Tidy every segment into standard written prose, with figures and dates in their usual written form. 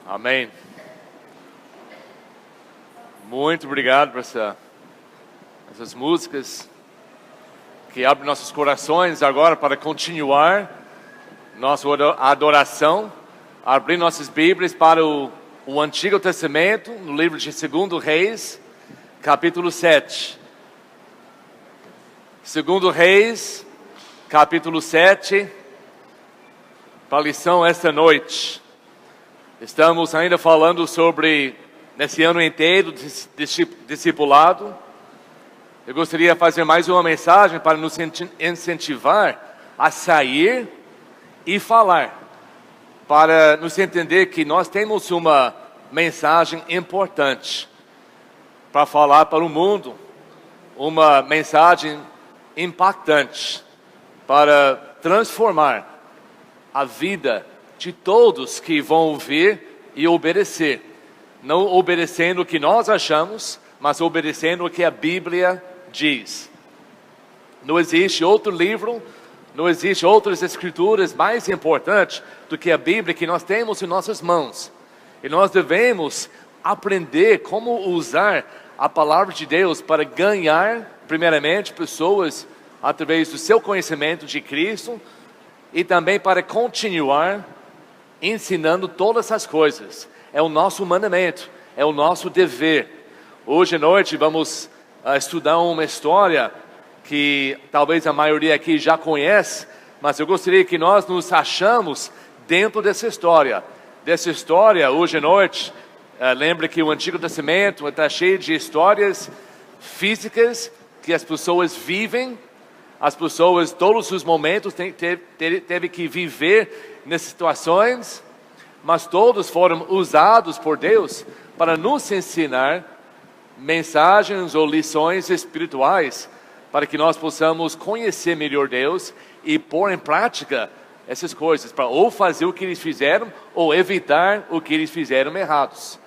Amém. Muito obrigado por essas músicas que abrem nossos corações agora para continuar nossa adoração. Abrir nossas Bíblias para o Antigo Testamento, no livro de 2 Reis, capítulo 7. 2 Reis, capítulo 7, para a lição esta noite. Estamos ainda falando sobre, nesse ano inteiro, discipulado. Eu gostaria de fazer mais uma mensagem para nos incentivar a sair e falar. Para nos entender que nós temos uma mensagem importante para falar para o mundo. Uma mensagem impactante para transformar a vida de todos que vão ouvir e obedecer. Não obedecendo o que nós achamos, mas obedecendo o que a Bíblia diz. Não existe outro livro, não existe outras escrituras mais importantes do que a Bíblia que nós temos em nossas mãos. E nós devemos aprender como usar a palavra de Deus para ganhar, primeiramente, pessoas através do seu conhecimento de Cristo e também para continuar ensinando todas essas coisas. É o nosso mandamento, é o nosso dever. Hoje à noite vamos estudar uma história que talvez a maioria aqui já conhece, mas eu gostaria que nós nos achamos dentro dessa história. Dessa história, hoje à noite, lembre que o Antigo Testamento está cheio de histórias físicas que as pessoas vivem. As pessoas, todos os momentos, teve que viver nessas situações, mas todos foram usados por Deus para nos ensinar mensagens ou lições espirituais, para que nós possamos conhecer melhor Deus e pôr em prática essas coisas, para ou fazer o que eles fizeram, ou evitar o que eles fizeram errados.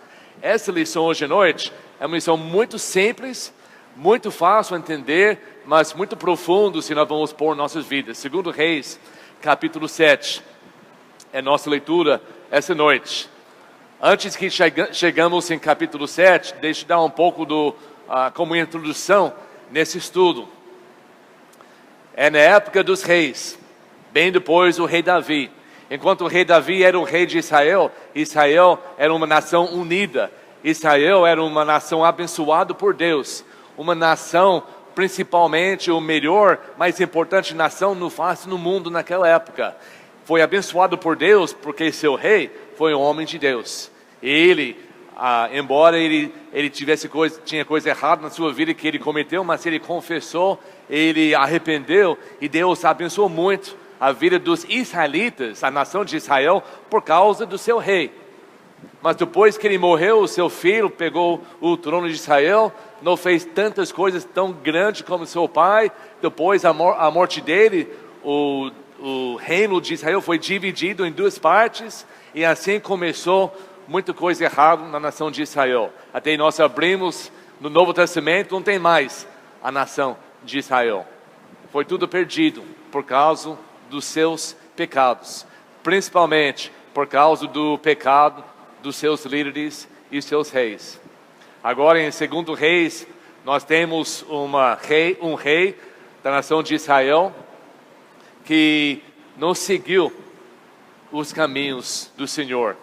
Essa lição hoje à noite é uma lição muito simples, muito fácil de entender, mas muito profundo se nós vamos pôr nossas vidas. 2 Reis, capítulo 7, é nossa leitura essa noite. Antes que chegamos em capítulo 7, deixa eu dar um pouco como introdução nesse estudo. É na época dos reis, bem depois do rei Davi. Enquanto o rei Davi era o rei de Israel, Israel era uma nação unida. Israel era uma nação abençoada por Deus. Uma nação, principalmente, o melhor, mais importante nação no face no mundo naquela época. Foi abençoado por Deus porque seu rei foi um homem de Deus. Ele, embora ele tinha coisa errada na sua vida que ele cometeu, mas ele confessou, ele arrependeu e Deus abençoou muito a vida dos israelitas, a nação de Israel, por causa do seu rei. Mas depois que ele morreu, o seu filho pegou o trono de Israel, não fez tantas coisas tão grandes como seu pai. Depois a morte dele, o reino de Israel foi dividido em duas partes, e assim começou muita coisa errada na nação de Israel. Até nós abrimos no Novo Testamento, não tem mais a nação de Israel. Foi tudo perdido por causa dos seus pecados, principalmente por causa do pecado dos seus líderes e seus reis. Agora em 2 Reis, nós temos um rei da nação de Israel que não seguiu os caminhos do Senhor.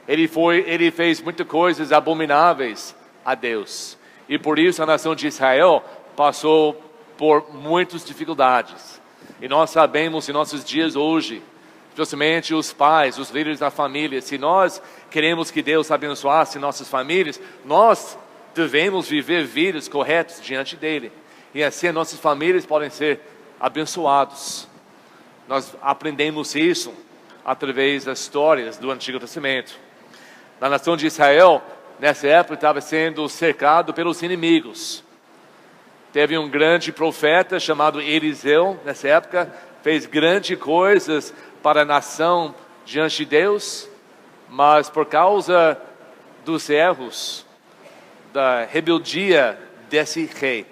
Ele fez muitas coisas abomináveis a Deus. E por isso a nação de Israel passou por muitas dificuldades. E nós sabemos em nossos dias hoje, especialmente os pais, os líderes da família, se nós queremos que Deus abençoasse nossas famílias, nós devemos viver vidas corretas diante dele. E assim nossas famílias podem ser abençoadas. Nós aprendemos isso através das histórias do Antigo Testamento. Na nação de Israel, nessa época, estava sendo cercado pelos inimigos. Teve um grande profeta chamado Eliseu, nessa época, fez grandes coisas para a nação diante de Deus, mas por causa dos erros, da rebeldia desse rei,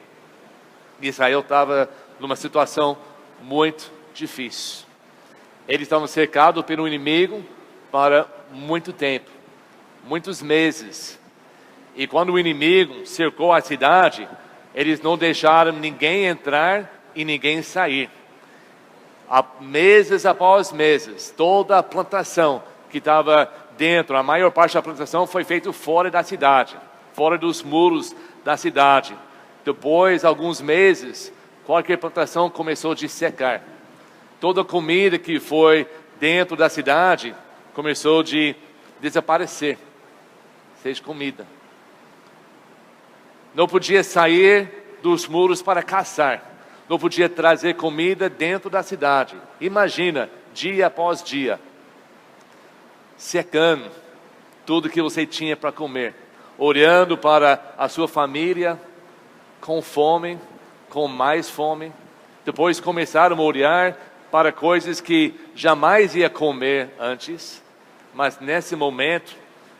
Israel estava numa situação muito difícil. Eles estavam cercados pelo inimigo para muito tempo. muitos meses. E quando o inimigo cercou a cidade, eles não deixaram ninguém entrar e ninguém sair. Meses após meses, toda a plantação que estava dentro, a maior parte da plantação foi feita fora da cidade, fora dos muros da cidade. Depois, alguns meses, qualquer plantação começou a secar. Toda a comida que foi dentro da cidade começou a desaparecer. Seja comida. Não podia sair dos muros para caçar. Não podia trazer comida dentro da cidade. Imagina, dia após dia, secando tudo que você tinha para comer, olhando para a sua família com fome, com mais fome. Depois começaram a olhar para coisas que jamais ia comer antes, mas nesse momento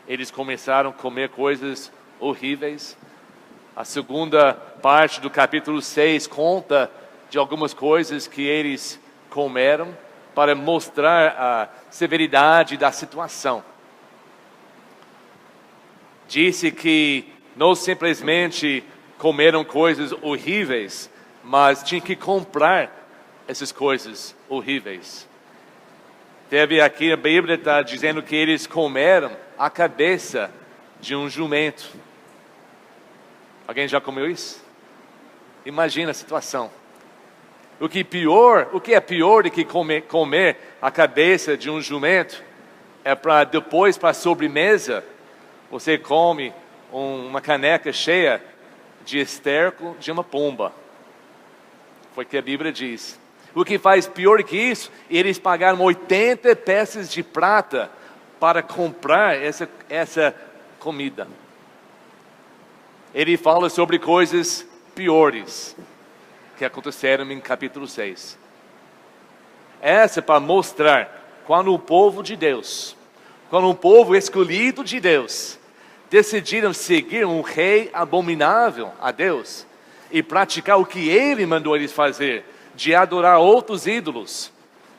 eles começaram a comer coisas horríveis. A segunda parte do capítulo 6 conta de algumas coisas que eles comeram para mostrar a severidade da situação. Disse que não simplesmente comeram coisas horríveis, mas tinham que comprar essas coisas horríveis. Teve aqui, a Bíblia está dizendo que eles comeram a cabeça de um jumento. Alguém já comeu isso? Imagina a situação. O que é pior do que comer a cabeça de um jumento é para depois, para a sobremesa, você come uma caneca cheia de esterco de uma pomba. Foi o que a Bíblia diz. O que faz pior do que isso, eles pagaram 80 peças de prata para comprar essa comida. Ele fala sobre coisas piores que aconteceram em capítulo 6. Essa é para mostrar quando o povo de Deus, quando o povo escolhido de Deus, decidiram seguir um rei abominável a Deus e praticar o que ele mandou eles fazer, de adorar outros ídolos,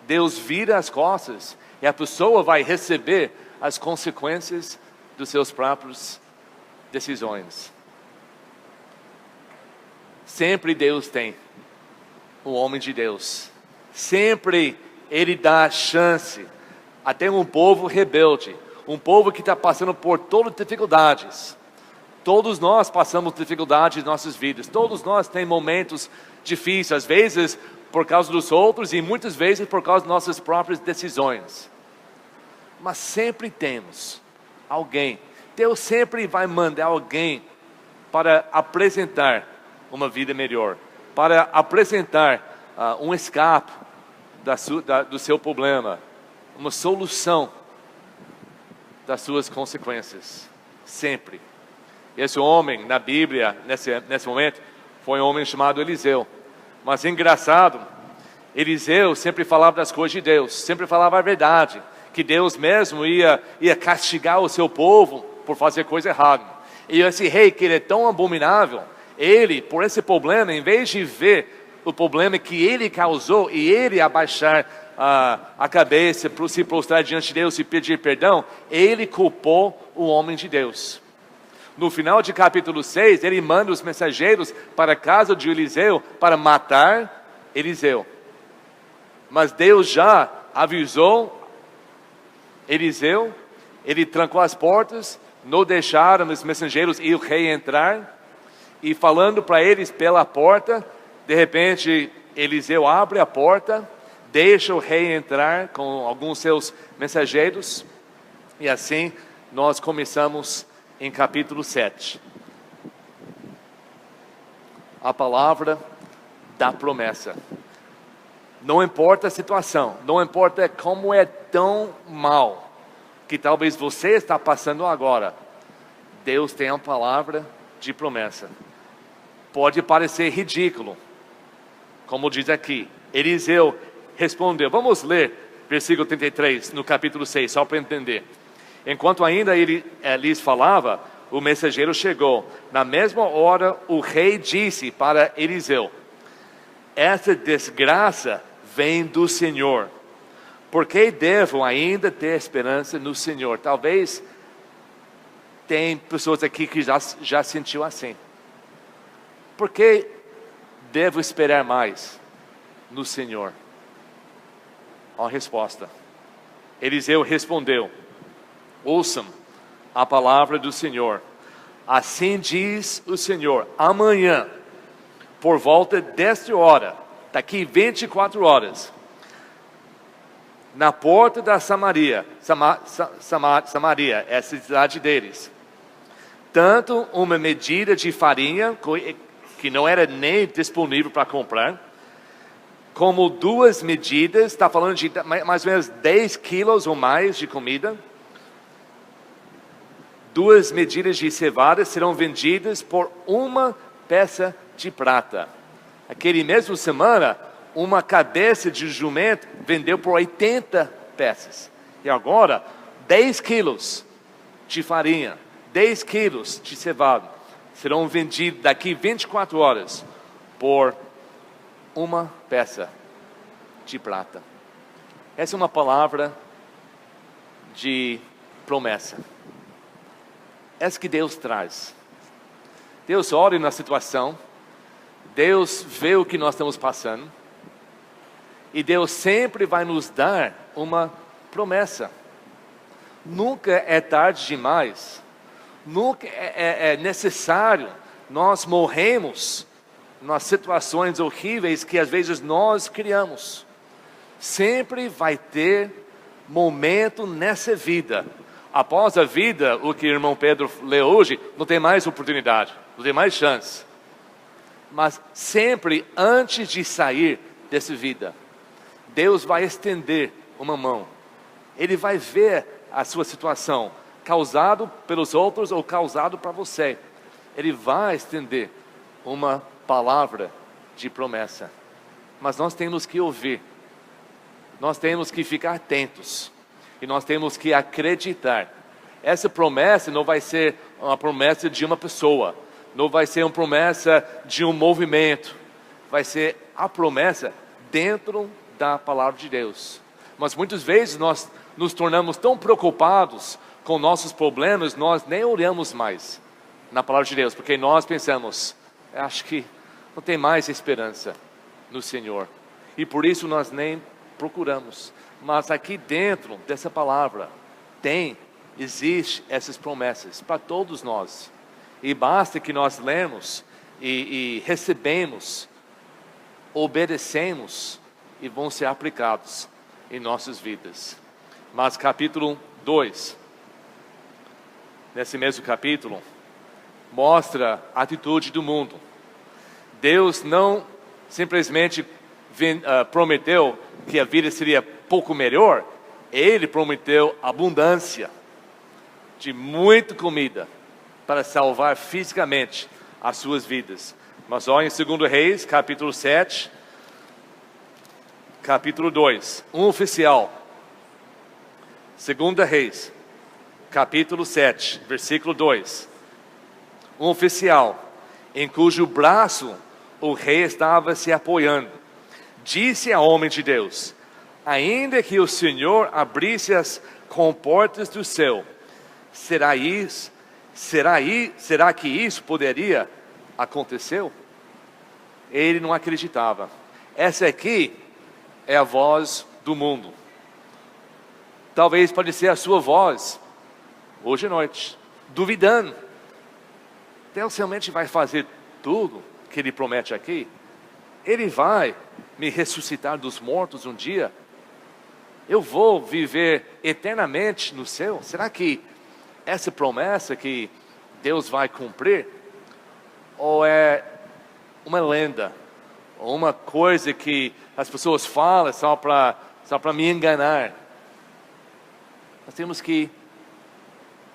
Deus vira as costas e a pessoa vai receber as consequências dos seus próprios decisões. Sempre Deus tem um homem de Deus. Sempre Ele dá chance até um povo rebelde, um povo que está passando por todas as dificuldades. Todos nós passamos dificuldades em nossas vidas. Todos nós temos momentos difíceis, às vezes por causa dos outros e muitas vezes por causa das nossas próprias decisões. Mas sempre temos alguém. Deus sempre vai mandar alguém para apresentar uma vida melhor, para apresentar um escape do seu problema, uma solução das suas consequências. Sempre. Esse homem na Bíblia, nesse momento, foi um homem chamado Eliseu. Mas engraçado, Eliseu sempre falava das coisas de Deus, sempre falava a verdade, que Deus mesmo ia castigar o seu povo por fazer coisa errada. E esse rei, que ele é tão abominável, ele, por esse problema, em vez de ver o problema que ele causou e ele abaixar a cabeça para se prostrar diante de Deus e pedir perdão, ele culpou o homem de Deus. No final de capítulo 6, ele manda os mensageiros para a casa de Eliseu para matar Eliseu. Mas Deus já avisou Eliseu, ele trancou as portas, não deixaram os mensageiros e o rei entrar, e falando para eles pela porta, de repente Eliseu abre a porta, deixa o rei entrar com alguns seus mensageiros, e assim nós começamos em capítulo 7. A palavra da promessa. Não importa a situação, não importa como é tão mal que talvez você está passando agora, Deus tem uma palavra de promessa. Pode parecer ridículo, como diz aqui. Eliseu respondeu, vamos ler versículo 33 no capítulo 6, só para entender. Enquanto ainda ele lhes falava, o mensageiro chegou. Na mesma hora, o rei disse para Eliseu: essa desgraça vem do Senhor. Por que devo ainda ter esperança no Senhor? Talvez tem pessoas aqui que já sentiu assim. Por que devo esperar mais no Senhor? Olha a resposta. Eliseu respondeu: ouçam a palavra do Senhor. Assim diz o Senhor: amanhã, por volta desta hora, daqui 24 horas, na porta da Samaria, Samaria, essa cidade deles, tanto uma medida de farinha, que não era nem disponível para comprar, como 2 medidas, está falando de mais ou menos 10 quilos ou mais de comida, 2 medidas de cevada serão vendidas por 1 peça de prata. Aquele mesmo semana, uma cabeça de jumento vendeu por 80 peças. E agora, 10 quilos de farinha, 10 quilos de cevada serão vendidos daqui 24 horas por 1 peça de prata. Essa é uma palavra de promessa. Essa que Deus traz. Deus olha na situação, Deus vê o que nós estamos passando, e Deus sempre vai nos dar uma promessa. Nunca é tarde demais, nunca é necessário. Nós morremos nas situações horríveis que às vezes nós criamos. Sempre vai ter momento nessa vida. Após a vida, o que o irmão Pedro leu hoje, não tem mais oportunidade, não tem mais chance. Mas sempre antes de sair dessa vida, Deus vai estender uma mão. Ele vai ver a sua situação, causado pelos outros ou causado para você. Ele vai estender uma palavra de promessa. Mas nós temos que ouvir. Nós temos que ficar atentos. E nós temos que acreditar. Essa promessa não vai ser uma promessa de uma pessoa. Não vai ser uma promessa de um movimento. Vai ser a promessa dentro da palavra de Deus. Mas muitas vezes nós nos tornamos tão preocupados com nossos problemas, nós nem olhamos mais na palavra de Deus. Porque nós pensamos, acho que não tem mais esperança no Senhor. E por isso nós nem procuramos. Mas aqui dentro dessa palavra existe essas promessas para todos nós. E basta que nós lemos e recebemos, obedecemos e vão ser aplicados em nossas vidas. Mas capítulo 2, nesse mesmo capítulo, mostra a atitude do mundo. Deus não simplesmente prometeu que a vida seria pouco melhor. Ele prometeu abundância de muita comida para salvar fisicamente as suas vidas. Mas olha em 2 Reis, capítulo 7, capítulo 2, um oficial. 2 Reis, capítulo 7, versículo 2. Um oficial, em cujo braço o rei estava se apoiando, disse ao homem de Deus: ainda que o Senhor abrisse as comportas do céu, será que isso poderia acontecer? Ele não acreditava. Essa aqui é a voz do mundo. Talvez pode ser a sua voz hoje à noite, duvidando. Deus realmente vai fazer tudo que Ele promete aqui? Ele vai me ressuscitar dos mortos um dia? Eu vou viver eternamente no céu? Será que essa promessa que Deus vai cumprir? Ou é uma lenda? Ou uma coisa que as pessoas falam só para me enganar? Nós temos que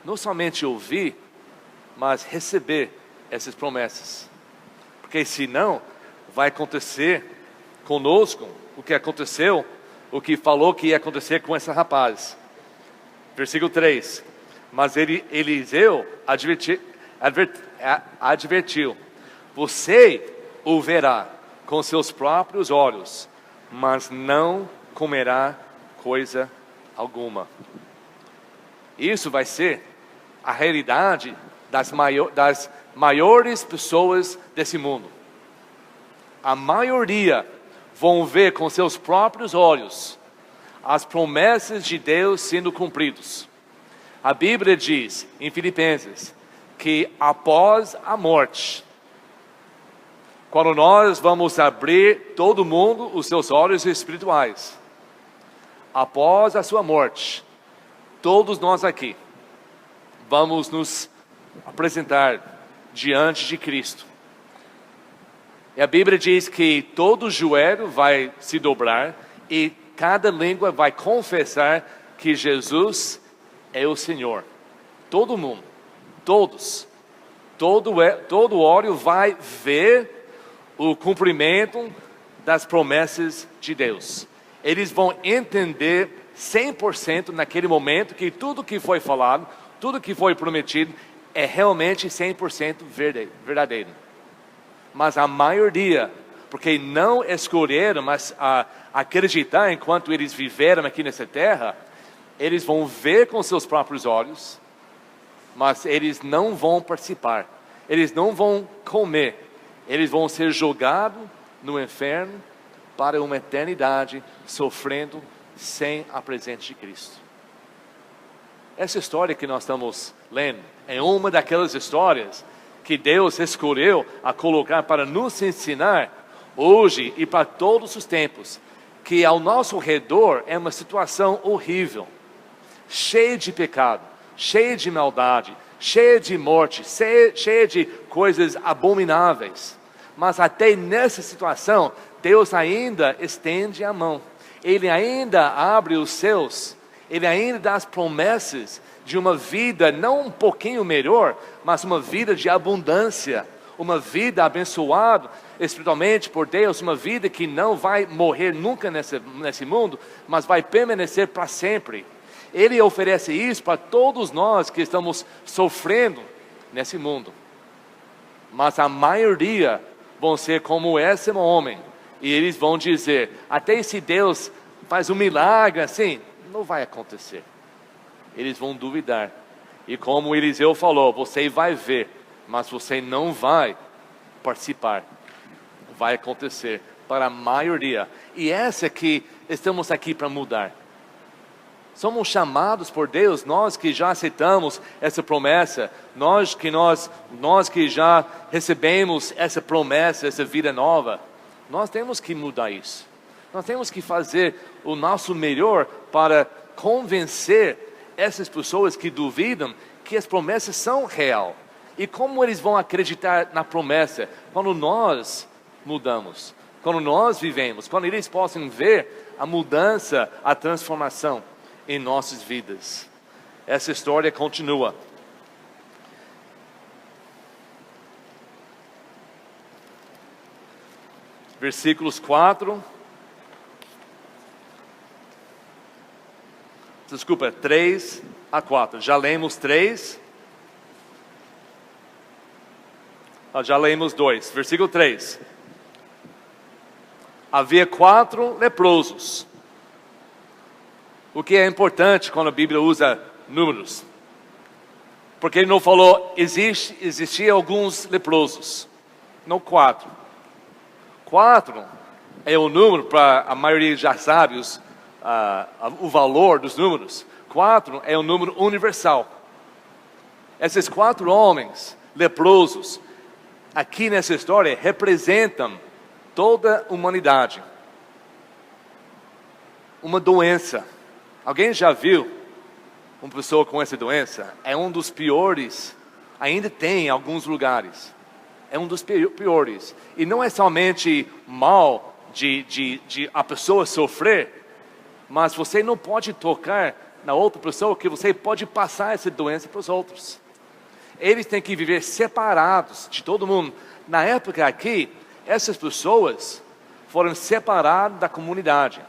não somente ouvir, mas receber essas promessas. Porque senão vai acontecer conosco o que aconteceu, o que falou que ia acontecer com esse rapaz. Versículo 3. Mas Eliseu advertiu: você o verá com seus próprios olhos, mas não comerá coisa alguma. Isso vai ser a realidade das maiores pessoas desse mundo. A maioria vão ver com seus próprios olhos as promessas de Deus sendo cumpridas. A Bíblia diz em Filipenses que após a morte, quando nós vamos abrir todo mundo os seus olhos espirituais, após a sua morte, todos nós aqui vamos nos apresentar diante de Cristo. E a Bíblia diz que todo joelho vai se dobrar e cada língua vai confessar que Jesus é o Senhor. Todo mundo, todos, todo olho vai ver o cumprimento das promessas de Deus. Eles vão entender 100% naquele momento que tudo que foi falado, tudo que foi prometido é realmente 100% verdadeiro. Mas a maioria, porque não escolheram, mas acreditar enquanto eles viveram aqui nessa terra, eles vão ver com seus próprios olhos, mas eles não vão participar, eles não vão comer, eles vão ser jogados no inferno para uma eternidade, sofrendo sem a presença de Cristo. Essa história que nós estamos lendo é uma daquelas histórias que Deus escolheu a colocar para nos ensinar hoje e para todos os tempos, que ao nosso redor é uma situação horrível, cheia de pecado, cheia de maldade, cheia de morte, cheia de coisas abomináveis. Mas até nessa situação, Deus ainda estende a mão. Ele ainda abre os céus. Ele ainda dá as promessas de uma vida não um pouquinho melhor, mas uma vida de abundância. Uma vida abençoada espiritualmente por Deus. Uma vida que não vai morrer nunca nesse mundo, mas vai permanecer para sempre. Ele oferece isso para todos nós que estamos sofrendo nesse mundo. Mas a maioria vão ser como esse homem. E eles vão dizer, até se Deus faz um milagre assim, não vai acontecer. Eles vão duvidar. E como Eliseu falou, você vai ver, mas você não vai participar. Vai acontecer para a maioria. E essa que estamos aqui para mudar. Somos chamados por Deus, nós que já aceitamos essa promessa, nós que já recebemos essa promessa, essa vida nova, nós temos que mudar isso. Nós temos que fazer o nosso melhor para convencer essas pessoas que duvidam que as promessas são reais. E como eles vão acreditar na promessa quando nós mudamos, quando nós vivemos, quando eles possam ver a mudança, a transformação em nossas vidas. Essa história continua. Versículos 3 a 4. Já lemos 3. Já lemos 2. Versículo 3. Havia 4 leprosos. O que é importante quando a Bíblia usa números? Porque ele não falou, existiam alguns leprosos. Não 4. 4 é o número, para a maioria já sabe o valor dos números. 4 é um número universal. Esses 4 homens leprosos, aqui nessa história, representam toda a humanidade. Uma doença. Alguém já viu uma pessoa com essa doença? É um dos piores. Ainda tem em alguns lugares. É um dos piores. E não é somente mal de a pessoa sofrer, mas você não pode tocar na outra pessoa, que você pode passar essa doença para os outros. Eles têm que viver separados de todo mundo. Na época aqui, essas pessoas foram separadas da comunidade.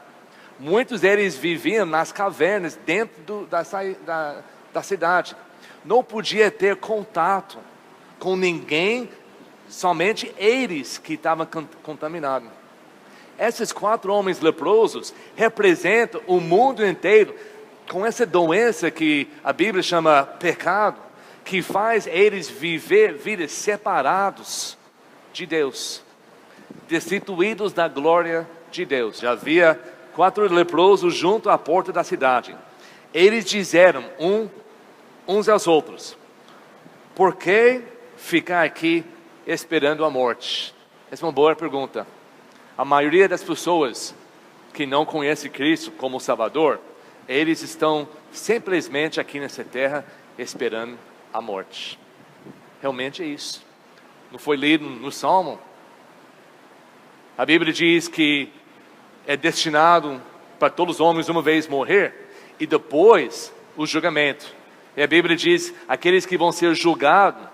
Muitos deles viviam nas cavernas dentro da cidade. Não podia ter contato com ninguém, somente eles que estavam contaminados. Esses 4 homens leprosos representam o mundo inteiro com essa doença que a Bíblia chama pecado, que faz eles viver vidas separados de Deus, destituídos da glória de Deus. Já havia 4 leprosos junto à porta da cidade. Eles disseram uns aos outros: por que ficar aqui esperando a morte? Essa é uma boa pergunta. A maioria das pessoas que não conhecem Cristo como Salvador, eles estão simplesmente aqui nessa terra esperando a morte. Realmente é isso. Não foi lido no Salmo? A Bíblia diz que é destinado para todos os homens uma vez morrer e depois o julgamento. E a Bíblia diz, aqueles que vão ser julgados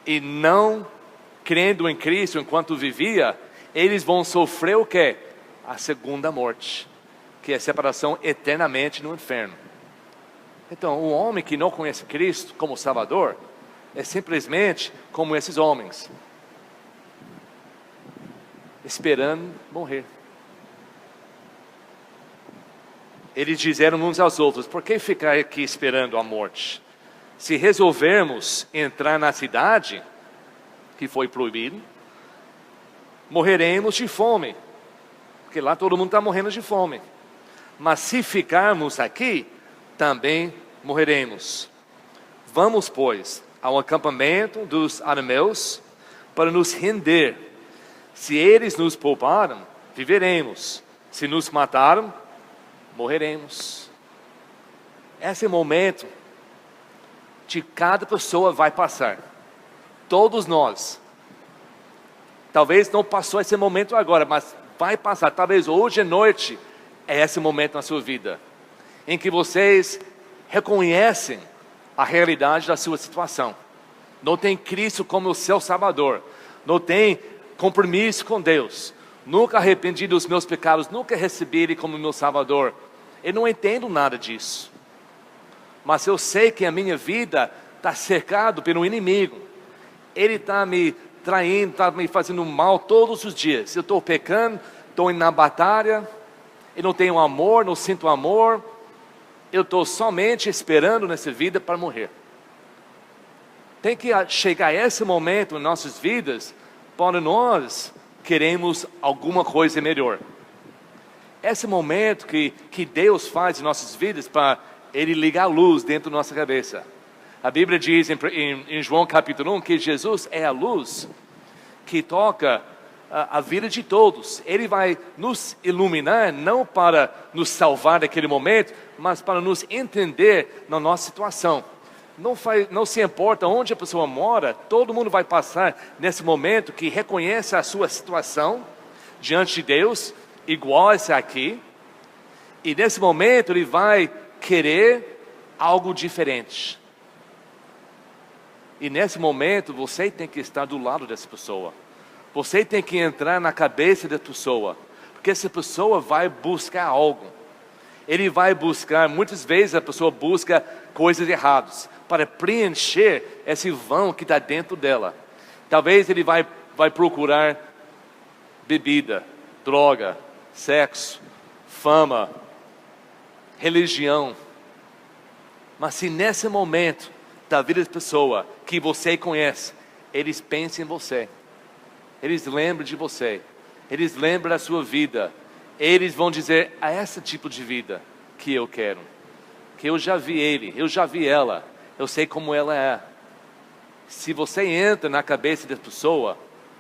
e não crendo em Cristo enquanto vivia, eles vão sofrer o quê? A segunda morte, que é a separação eternamente no inferno. Então, o homem que não conhece Cristo como Salvador, é simplesmente como esses homens, esperando morrer. Eles disseram uns aos outros: por que ficar aqui esperando a morte? Se resolvermos entrar na cidade, que foi proibido, morreremos de fome, porque lá todo mundo está morrendo de fome. Mas se ficarmos aqui, também morreremos. Vamos, pois, ao acampamento dos arameus para nos render. Se eles nos pouparam, viveremos. Se nos mataram, morreremos. Esse é o momento que cada pessoa vai passar. Todos nós. Talvez não passou esse momento agora, mas vai passar. Talvez hoje à noite é esse momento na sua vida, em que vocês reconhecem a realidade da sua situação. Não tem Cristo como o seu Salvador. Não tem compromisso com Deus. Nunca arrependi dos meus pecados. Nunca recebi Ele como meu Salvador. Eu não entendo nada disso. Mas eu sei que a minha vida está cercada pelo inimigo. Ele está me traindo, está me fazendo mal todos os dias. Eu estou pecando, estou indo na batalha. Eu não tenho amor, não sinto amor. Eu estou somente esperando nessa vida para morrer. Tem que chegar esse momento em nossas vidas, quando nós queremos alguma coisa melhor. Esse momento que Deus faz em nossas vidas para Ele ligar a luz dentro da nossa cabeça. A Bíblia diz em João capítulo 1 que Jesus é a luz que toca a vida de todos. Ele vai nos iluminar, não para nos salvar daquele momento, mas para nos entender na nossa situação. Não se importa onde a pessoa mora, todo mundo vai passar nesse momento que reconhece a sua situação diante de Deus, igual essa aqui. E nesse momento ele vai querer algo diferente. E nesse momento você tem que estar do lado dessa pessoa. Você tem que entrar na cabeça da pessoa, porque essa pessoa vai buscar algo. Ele vai buscar, muitas vezes a pessoa busca coisas erradas, para preencher esse vão que está dentro dela. Talvez ele vai procurar bebida, droga, sexo, fama, religião. Mas se nesse momento da vida da pessoa que você conhece, eles pensam em você, eles lembram de você, eles lembram da sua vida, eles vão dizer: a esse tipo de vida que eu quero, que eu já vi ele, eu já vi ela, eu sei como ela é. Se você entra na cabeça da pessoa,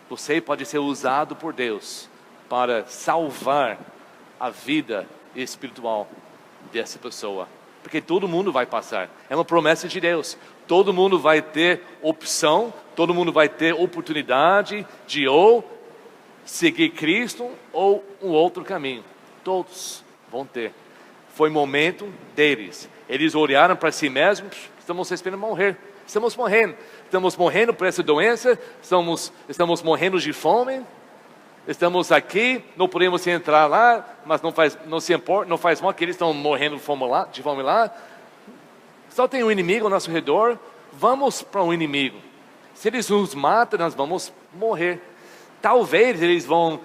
você pode ser usado por Deus para salvar a vida espiritual dessa pessoa, porque todo mundo vai passar. É uma promessa de Deus. Todo mundo vai ter opção, todo mundo vai ter oportunidade de ou seguir Cristo ou um outro caminho. Todos vão ter. Foi momento deles. Eles olharam para si mesmos: estamos esperando morrer. Estamos morrendo por essa doença, estamos morrendo de fome. Estamos aqui, não podemos entrar lá, mas não se importa, não faz mal que eles estão morrendo de fome lá. Só tem um inimigo ao nosso redor, vamos para um inimigo. Se eles nos matam, nós vamos morrer. Talvez eles vão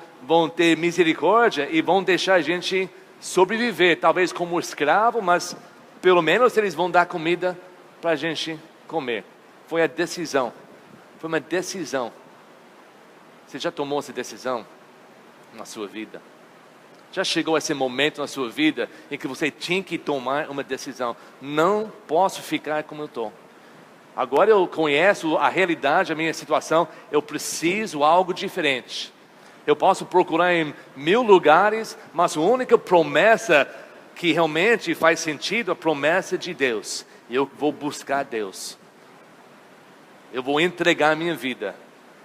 ter misericórdia e vão deixar a gente sobreviver, talvez como escravo, mas pelo menos eles vão dar comida para a gente comer. foi a decisão. Foi uma decisão. Você já tomou essa decisão na sua vida? Já chegou esse momento na sua vida em que você tinha que tomar uma decisão? Não posso ficar como eu estou. Agora eu conheço a realidade, a minha situação, eu preciso algo diferente. Eu posso procurar em 1000 lugares, mas a única promessa que realmente faz sentido é a promessa de Deus. E eu vou buscar Deus. Eu vou entregar a minha vida.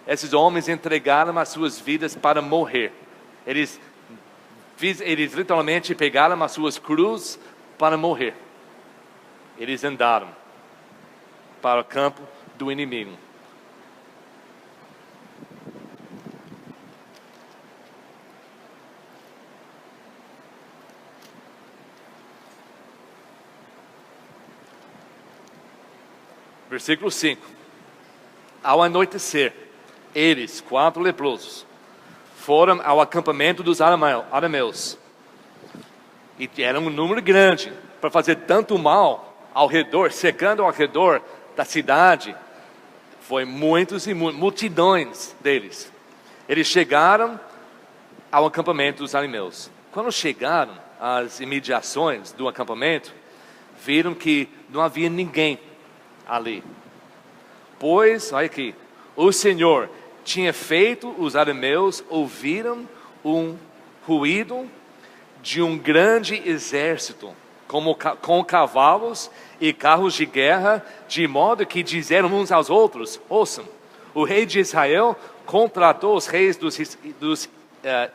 Esses homens entregaram as suas vidas para morrer. Eles literalmente pegaram as suas cruzes para morrer. Eles andaram para o campo do inimigo. Versículo 5. Ao anoitecer, eles, 4 leprosos, foram ao acampamento dos arameus. E era um número grande para fazer tanto mal ao redor, cercando ao redor da cidade. Foi muitos e multidões deles. Eles chegaram ao acampamento dos arameus. Quando chegaram às imediações do acampamento, viram que não havia ninguém ali. Pois, olha aqui, o Senhor tinha feito os arameus ouviram um ruído de um grande exército, com cavalos e carros de guerra, de modo que disseram uns aos outros: ouçam, o rei de Israel contratou os reis dos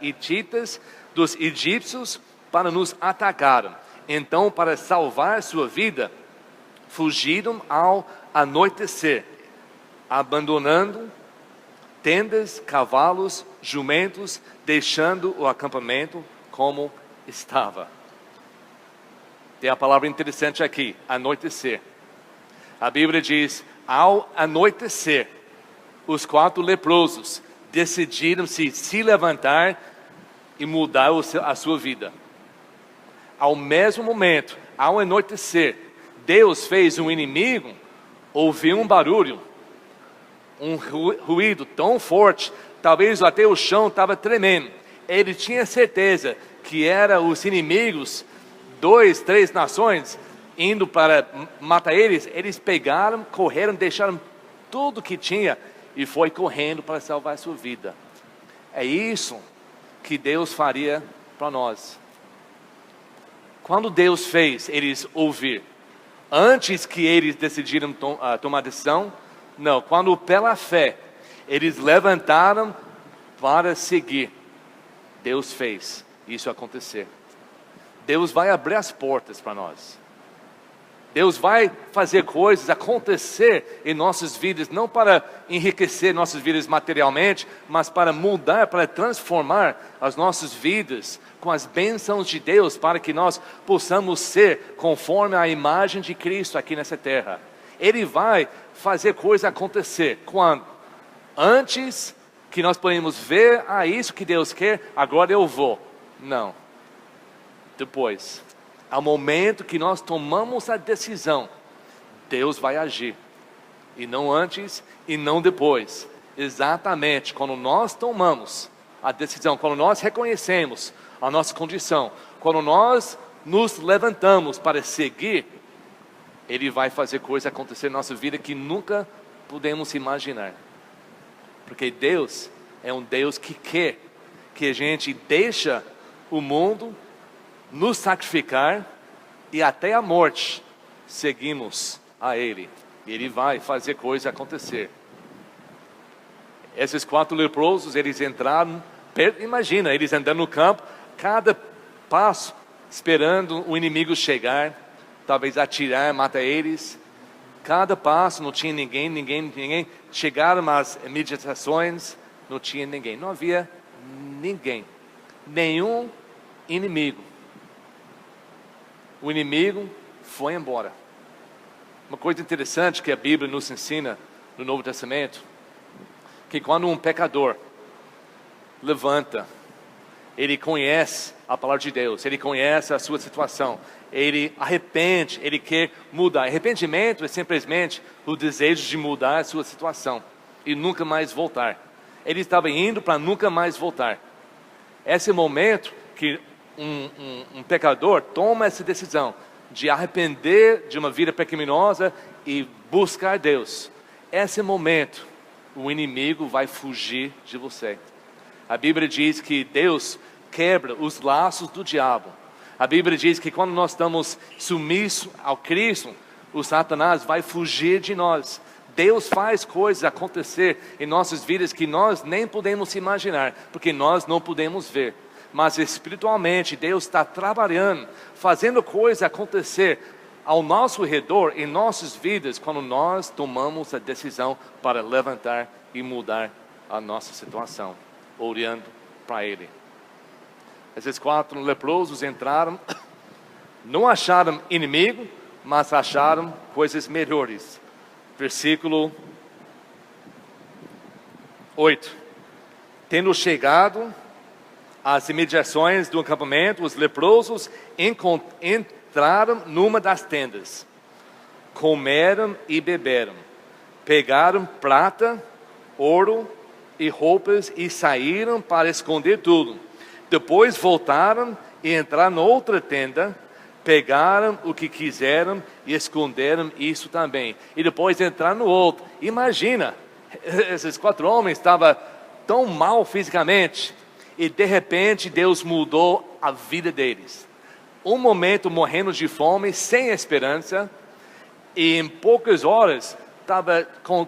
hititas, dos egípcios, para nos atacar. Então, para salvar sua vida, fugiram ao anoitecer, abandonando tendas, cavalos, jumentos, deixando o acampamento como estava. Tem a palavra interessante aqui, anoitecer. A Bíblia diz: ao anoitecer, os 4 leprosos decidiram se levantar e mudar a sua vida. Ao mesmo momento, ao anoitecer, Deus fez um inimigo ouvir um barulho, um ruído tão forte, talvez até o chão estava tremendo. Ele tinha certeza que eram os inimigos, 2, 3 nações, indo para matar eles. Eles pegaram, correram, deixaram tudo que tinha e foi correndo para salvar a sua vida. É isso que Deus faria para nós. Quando Deus fez eles ouvir, antes que eles decidiram tomar decisão, não, quando pela fé eles levantaram para seguir, Deus fez isso acontecer. Deus vai abrir as portas para nós. Deus vai fazer coisas acontecer em nossas vidas, não para enriquecer nossas vidas materialmente, mas para mudar, para transformar as nossas vidas com as bênçãos de Deus, para que nós possamos ser conforme a imagem de Cristo aqui nessa terra. Ele vai fazer coisas acontecer. Quando? Antes que nós podemos ver, isso que Deus quer, agora eu vou. Não. Depois, ao momento que nós tomamos a decisão, Deus vai agir. E não antes e não depois. Exatamente quando nós tomamos a decisão, quando nós reconhecemos a nossa condição, quando nós nos levantamos para seguir, Ele vai fazer coisas acontecer na nossa vida que nunca podemos imaginar. Porque Deus é um Deus que quer que a gente deixe o mundo, nos sacrificar e até a morte seguimos a Ele. Ele vai fazer coisas acontecer. Esses 4 leprosos, eles entraram, imagina, eles andando no campo, cada passo esperando o inimigo chegar, talvez atirar, matar eles. Cada passo não tinha ninguém. Chegaram às imediações, não tinha ninguém. Não havia ninguém, nenhum inimigo. O inimigo foi embora. Uma coisa interessante que a Bíblia nos ensina no Novo Testamento, que quando um pecador levanta ele conhece a palavra de Deus, ele conhece a sua situação, ele arrepende, ele quer mudar. Arrependimento é simplesmente o desejo de mudar a sua situação e nunca mais voltar. Ele estava indo para nunca mais voltar. Esse é o momento que um pecador toma essa decisão de arrepender de uma vida pecaminosa e buscar Deus. Esse momento, o inimigo vai fugir de você. A Bíblia diz que Deus quebra os laços do diabo. A Bíblia diz que quando nós estamos submissos ao Cristo, o Satanás vai fugir de nós. Deus faz coisas acontecer em nossas vidas que nós nem podemos imaginar, porque nós não podemos ver. Mas espiritualmente Deus está trabalhando, fazendo coisas acontecer ao nosso redor, em nossas vidas, quando nós tomamos a decisão para levantar e mudar a nossa situação, orando para Ele. Esses 4 leprosos entraram, não acharam inimigo, mas acharam coisas melhores. Versículo 8. Tendo chegado às imediações do acampamento, os leprosos entraram numa das tendas, comeram e beberam, pegaram prata, ouro e roupas e saíram para esconder tudo. Depois voltaram e entraram noutra tenda, pegaram o que quiseram e esconderam isso também. E depois entraram no outro. Imagina, esses 4 homens estavam tão mal fisicamente e de repente Deus mudou a vida deles. Um momento morrendo de fome, sem esperança, e em poucas horas estava com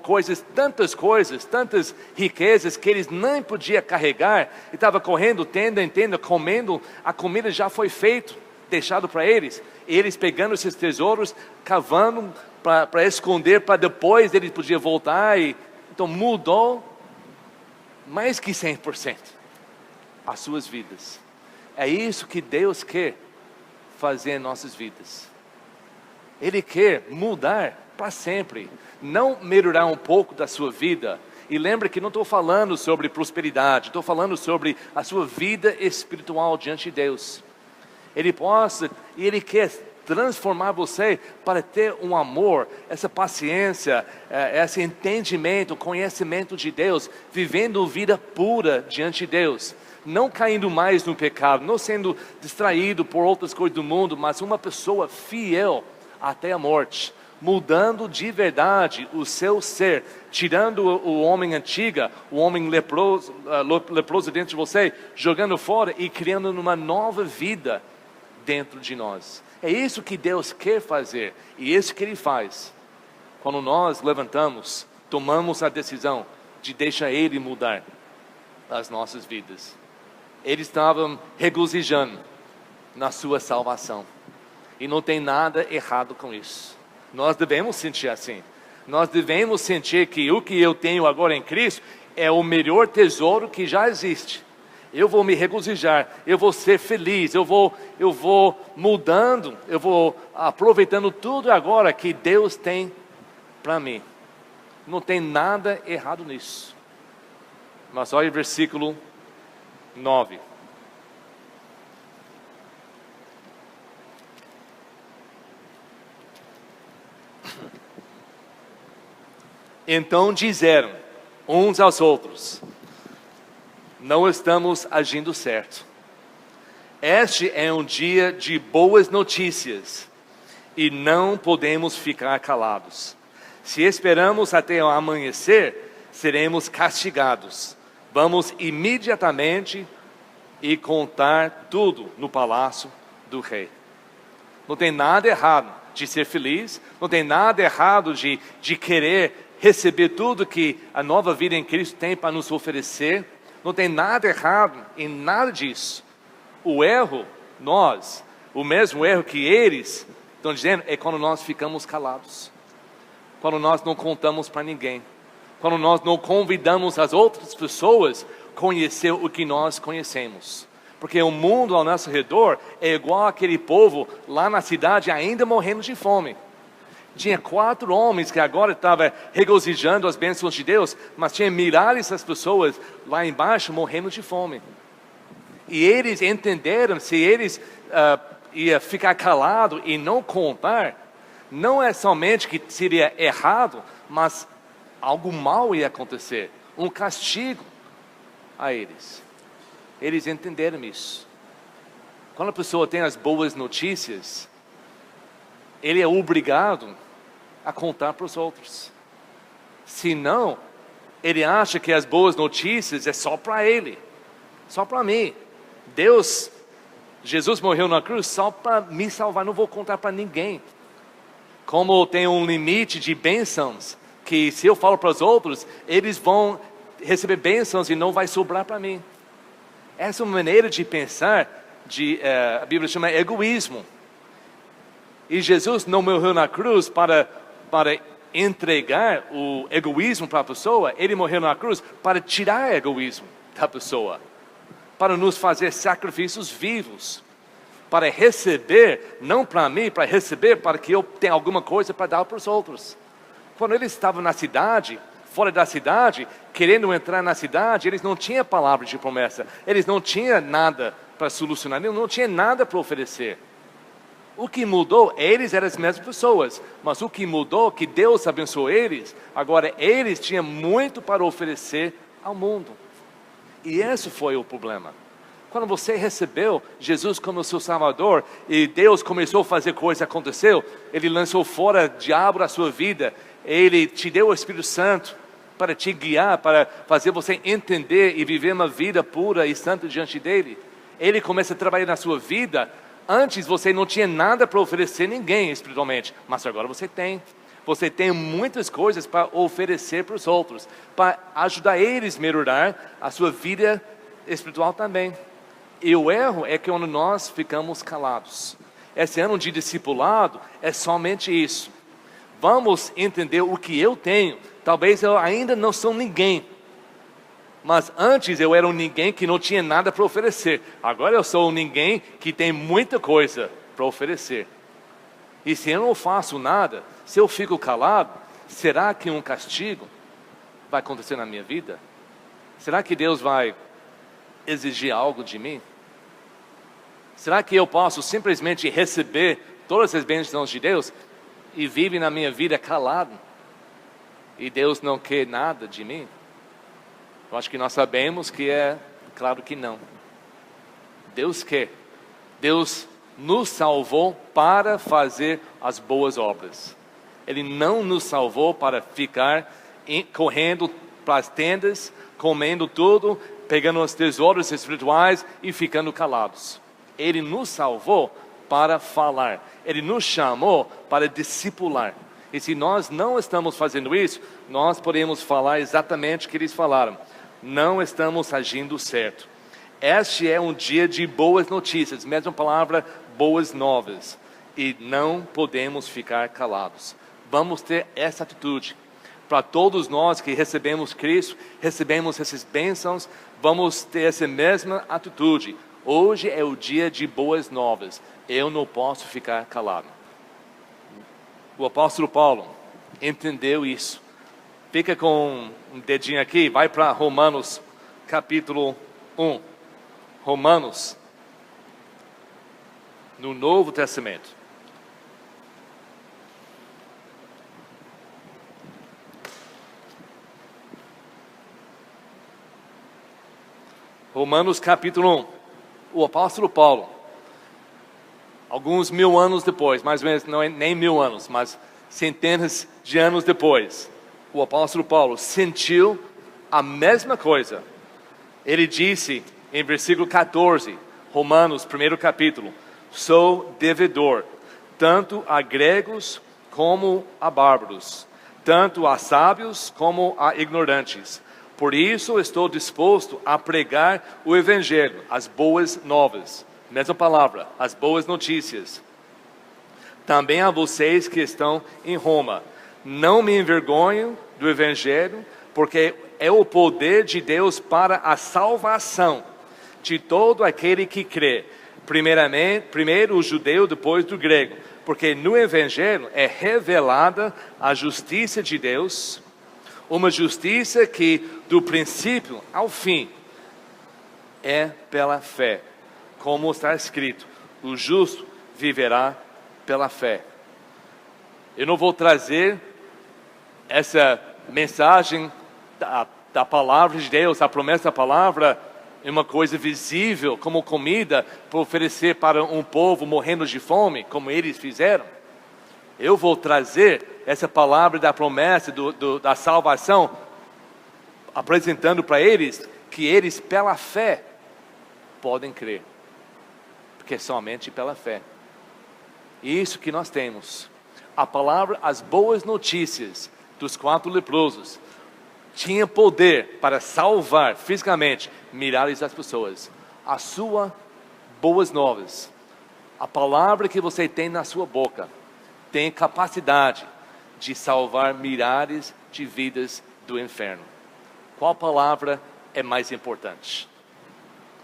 tantas coisas, tantas riquezas que eles nem podiam carregar, e estava correndo tenda em tenda, comendo, a comida já foi feita, deixado para eles, e eles pegando esses tesouros, cavando para esconder, para depois eles podiam voltar, então mudou mais que 100% as suas vidas. É isso que Deus quer fazer em nossas vidas. Ele quer mudar para sempre, não melhorar um pouco da sua vida. E lembre que não estou falando sobre prosperidade, estou falando sobre a sua vida espiritual diante de Deus. Ele quer transformar você para ter um amor, essa paciência, esse entendimento, conhecimento de Deus, vivendo vida pura diante de Deus. Não caindo mais no pecado, não sendo distraído por outras coisas do mundo, mas uma pessoa fiel até a morte, mudando de verdade o seu ser, tirando o homem antigo, o homem leproso dentro de você, jogando fora e criando uma nova vida dentro de nós. É isso que Deus quer fazer, e isso que Ele faz. Quando nós levantamos, tomamos a decisão de deixar Ele mudar as nossas vidas. Eles estavam regozijando na sua salvação. E não tem nada errado com isso. Nós devemos sentir assim. Nós devemos sentir que o que eu tenho agora em Cristo é o melhor tesouro que já existe. Eu vou me regozijar, eu vou ser feliz, eu vou mudando, eu vou aproveitando tudo agora que Deus tem para mim. Não tem nada errado nisso. Mas olha o versículo 9. Então disseram uns aos outros: não estamos agindo certo. Este é um dia de boas notícias e não podemos ficar calados. Se esperamos até o amanhecer, seremos castigados. Vamos imediatamente e contar tudo no palácio do rei. Não tem nada errado de ser feliz, não tem nada errado de querer receber tudo que a nova vida em Cristo tem para nos oferecer. Não tem nada errado em nada disso. O erro, o mesmo erro que eles estão dizendo, é quando nós ficamos calados. Quando nós não contamos para ninguém. Quando nós não convidamos as outras pessoas a conhecer o que nós conhecemos. Porque o mundo ao nosso redor é igual aquele povo lá na cidade ainda morrendo de fome. Tinha 4 homens que agora estavam regozijando as bênçãos de Deus, mas tinha milhares de pessoas lá embaixo morrendo de fome. E eles entenderam, se eles ia ficar calado e não contar, não é somente que seria errado, mas algo mal ia acontecer, um castigo a eles. Eles entenderam isso. Quando a pessoa tem as boas notícias, ele é obrigado a contar para os outros. Senão, ele acha que as boas notícias é só para ele, só para mim. Jesus morreu na cruz só para me salvar, não vou contar para ninguém. Como tem um limite de bênçãos, que se eu falo para os outros, eles vão receber bênçãos e não vai sobrar para mim. Essa é uma maneira de pensar, a Bíblia chama egoísmo. E Jesus não morreu na cruz para entregar o egoísmo para a pessoa, ele morreu na cruz para tirar o egoísmo da pessoa, para nos fazer sacrifícios vivos, para receber, não para mim, para receber, para que eu tenha alguma coisa para dar para os outros. Quando eles estavam na cidade, fora da cidade, querendo entrar na cidade, eles não tinham palavra de promessa, eles não tinham nada para solucionar, eles não tinham nada para oferecer. O que mudou, eles eram as mesmas pessoas, mas o que mudou, que Deus abençoou eles, agora eles tinham muito para oferecer ao mundo. E esse foi o problema. Quando você recebeu Jesus como seu Salvador, e Deus começou a fazer coisas, aconteceu, Ele lançou fora o diabo da sua vida, Ele te deu o Espírito Santo para te guiar, para fazer você entender e viver uma vida pura e santa diante dEle. Ele começa a trabalhar na sua vida. Antes você não tinha nada para oferecer a ninguém espiritualmente, mas agora você tem. Você tem muitas coisas para oferecer para os outros, para ajudar eles a melhorar a sua vida espiritual também. E o erro é que quando nós ficamos calados. Esse ano de discipulado é somente isso. Vamos entender o que eu tenho. Talvez eu ainda não sou ninguém. Mas antes eu era um ninguém que não tinha nada para oferecer. Agora eu sou um ninguém que tem muita coisa para oferecer. E se eu não faço nada, se eu fico calado, será que um castigo vai acontecer na minha vida? Será que Deus vai exigir algo de mim? Será que eu posso simplesmente receber todas as bênçãos de Deus e viver na minha vida calado? E Deus não quer nada de mim? Eu acho que nós sabemos que claro que não. Deus quer. Deus nos salvou para fazer as boas obras. Ele não nos salvou para ficar correndo para as tendas, comendo tudo, pegando os tesouros espirituais e ficando calados. Ele nos salvou para falar. Ele nos chamou para discipular. E se nós não estamos fazendo isso, nós podemos falar exatamente o que eles falaram. Não estamos agindo certo. Este é um dia de boas notícias, mesma palavra, boas novas. E não podemos ficar calados. Vamos ter essa atitude. Para todos nós que recebemos Cristo, recebemos essas bênçãos, vamos ter essa mesma atitude. Hoje é o dia de boas novas. Eu não posso ficar calado. O apóstolo Paulo entendeu isso. Fica com um dedinho aqui, vai para Romanos capítulo 1. Romanos, no Novo Testamento. Romanos capítulo 1. O apóstolo Paulo, alguns 1000 anos depois, mais ou menos, não é nem 1000 anos, mas centenas de anos depois, o apóstolo Paulo sentiu a mesma coisa. Ele disse em versículo 14, Romanos, primeiro capítulo: sou devedor, tanto a gregos como a bárbaros, tanto a sábios como a ignorantes. Por isso estou disposto a pregar o evangelho, as boas novas. Mesma palavra, as boas notícias. Também a vocês que estão em Roma. Não me envergonho do evangelho, porque é o poder de Deus para a salvação de todo aquele que crê. Primeiro o judeu, depois do grego. Porque no evangelho é revelada a justiça de Deus, uma justiça que do princípio ao fim é pela fé. Como está escrito, o justo viverá pela fé. Eu não vou trazer essa mensagem da palavra de Deus, a promessa da palavra, é uma coisa visível, como comida, para oferecer para um povo morrendo de fome, como eles fizeram. Eu vou trazer essa palavra da promessa, da salvação, apresentando para eles, que eles pela fé podem crer. Porque é somente pela fé. E isso que nós temos. A palavra, as boas notícias dos 4 leprosos, tinha poder para salvar fisicamente milhares das pessoas. A sua boas novas, a palavra que você tem na sua boca, tem capacidade de salvar milhares de vidas do inferno. Qual palavra é mais importante?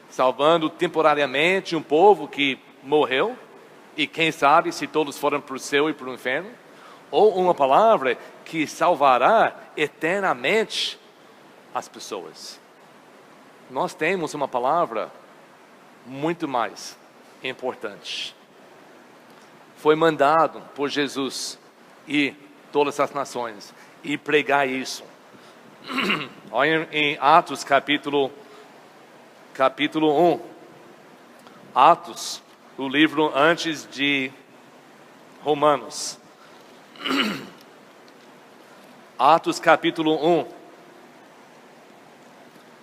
Salvando temporariamente um povo que morreu, e quem sabe se todos foram para o céu e para o inferno? Ou uma palavra que salvará eternamente as pessoas? Nós temos uma palavra muito mais importante. Foi mandado por Jesus e todas as nações e pregar isso. Olha em Atos capítulo 1. Atos, o livro antes de Romanos. Atos capítulo 1,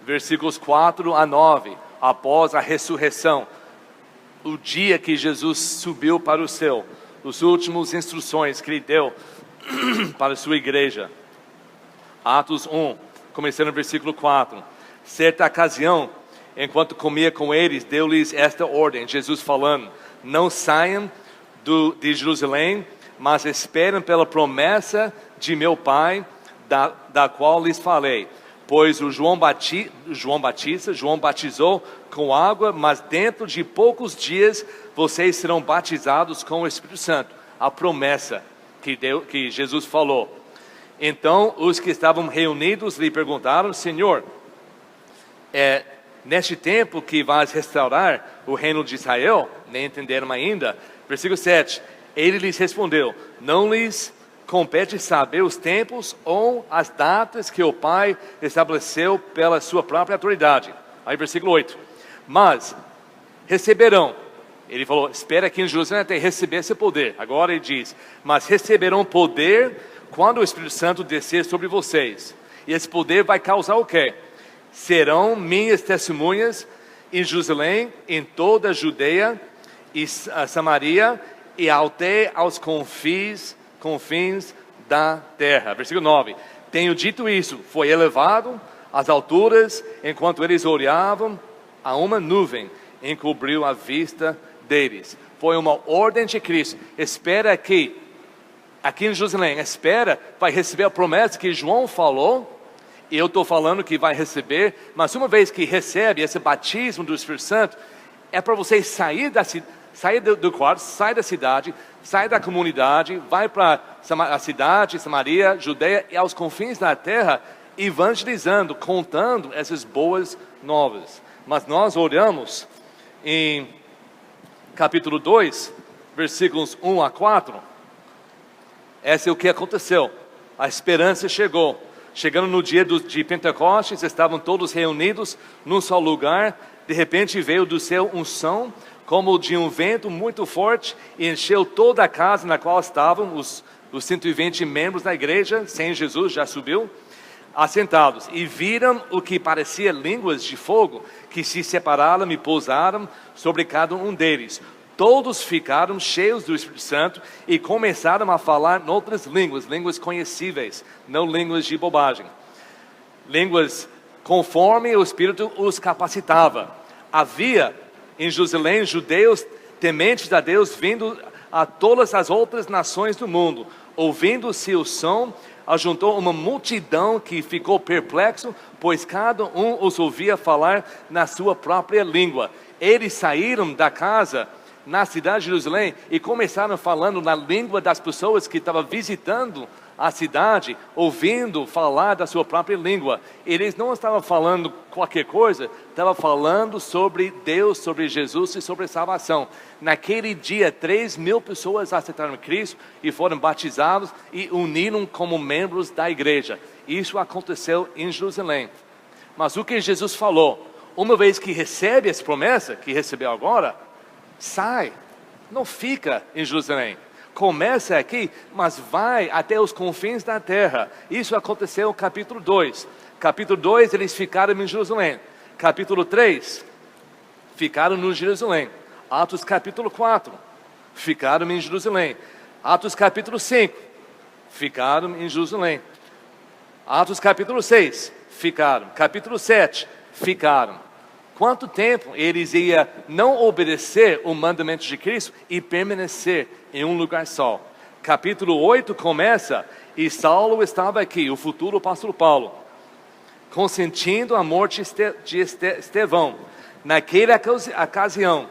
versículos 4 a 9, após a ressurreição, o dia que Jesus subiu para o céu, as últimas instruções que ele deu para a sua igreja. Atos 1, começando no versículo 4. Certa ocasião, enquanto comia com eles, deu-lhes esta ordem, Jesus falando: não saiam de Jerusalém, mas esperem pela promessa de meu Pai, da qual lhes falei. Pois o João batizou com água, mas dentro de poucos dias vocês serão batizados com o Espírito Santo. A promessa que Jesus falou. Então os que estavam reunidos lhe perguntaram: Senhor, neste tempo que vais restaurar o reino de Israel? Nem entenderam ainda. Versículo 7. Ele lhes respondeu: não lhes compete saber os tempos ou as datas que o Pai estabeleceu pela sua própria autoridade. Aí versículo 8. Mas receberão. Ele falou: espera aqui em Jerusalém até receber esse poder. Agora ele diz: mas receberão poder quando o Espírito Santo descer sobre vocês. E esse poder vai causar o quê? Serão minhas testemunhas em Jerusalém, em toda a Judeia e Samaria e até aos confins da terra. Versículo 9. Tenho dito isso, foi elevado às alturas, enquanto eles olhavam, a uma nuvem encobriu a vista deles. Foi uma ordem de Cristo. Espera aqui em Jerusalém, espera, vai receber a promessa que João falou. E eu estou falando que vai receber, mas uma vez que recebe esse batismo do Espírito Santo, é para você sair do quarto, sair da cidade, sair da comunidade, vai para a cidade, Samaria, Judeia e aos confins da terra, evangelizando, contando essas boas novas. Mas nós olhamos em capítulo 2, versículos 1 a 4, esse é o que aconteceu. A esperança chegou. Chegando no dia de Pentecostes, estavam todos reunidos num só lugar. De repente veio do céu um som, como de um vento muito forte, e encheu toda a casa na qual estavam os 120 membros da igreja, sem Jesus, já subiu, assentados. E viram o que parecia línguas de fogo, que se separaram e pousaram sobre cada um deles. Todos ficaram cheios do Espírito Santo e começaram a falar em outras línguas, línguas conhecíveis, não línguas de bobagem. Línguas conforme o Espírito os capacitava. Havia em Jerusalém judeus tementes a Deus vindo a todas as outras nações do mundo. Ouvindo-se o som, ajuntou uma multidão que ficou perplexo, pois cada um os ouvia falar na sua própria língua. Eles saíram da casa na cidade de Jerusalém e começaram falando na língua das pessoas que estavam visitando a cidade ouvindo falar da sua própria língua. Eles não estavam falando qualquer coisa, estavam falando sobre Deus, sobre Jesus e sobre salvação. Naquele dia, 3.000 pessoas aceitaram Cristo e foram batizados e uniram como membros da igreja. Isso aconteceu em Jerusalém. Mas o que Jesus falou, uma vez que recebe essa promessa, que recebeu agora, sai, não fica em Jerusalém. Começa aqui, mas vai até os confins da terra. Isso aconteceu no capítulo 2. Capítulo 2, eles ficaram em Jerusalém. Capítulo 3, ficaram no Jerusalém. Atos capítulo 4, ficaram em Jerusalém. Atos capítulo 5, ficaram em Jerusalém. Atos capítulo 6, ficaram. Capítulo 7, ficaram. Quanto tempo eles iam não obedecer o mandamento de Cristo e permanecer em um lugar só? Capítulo 8 começa, e Saulo estava aqui, o futuro apóstolo Paulo, consentindo a morte de Estevão. Naquela ocasião,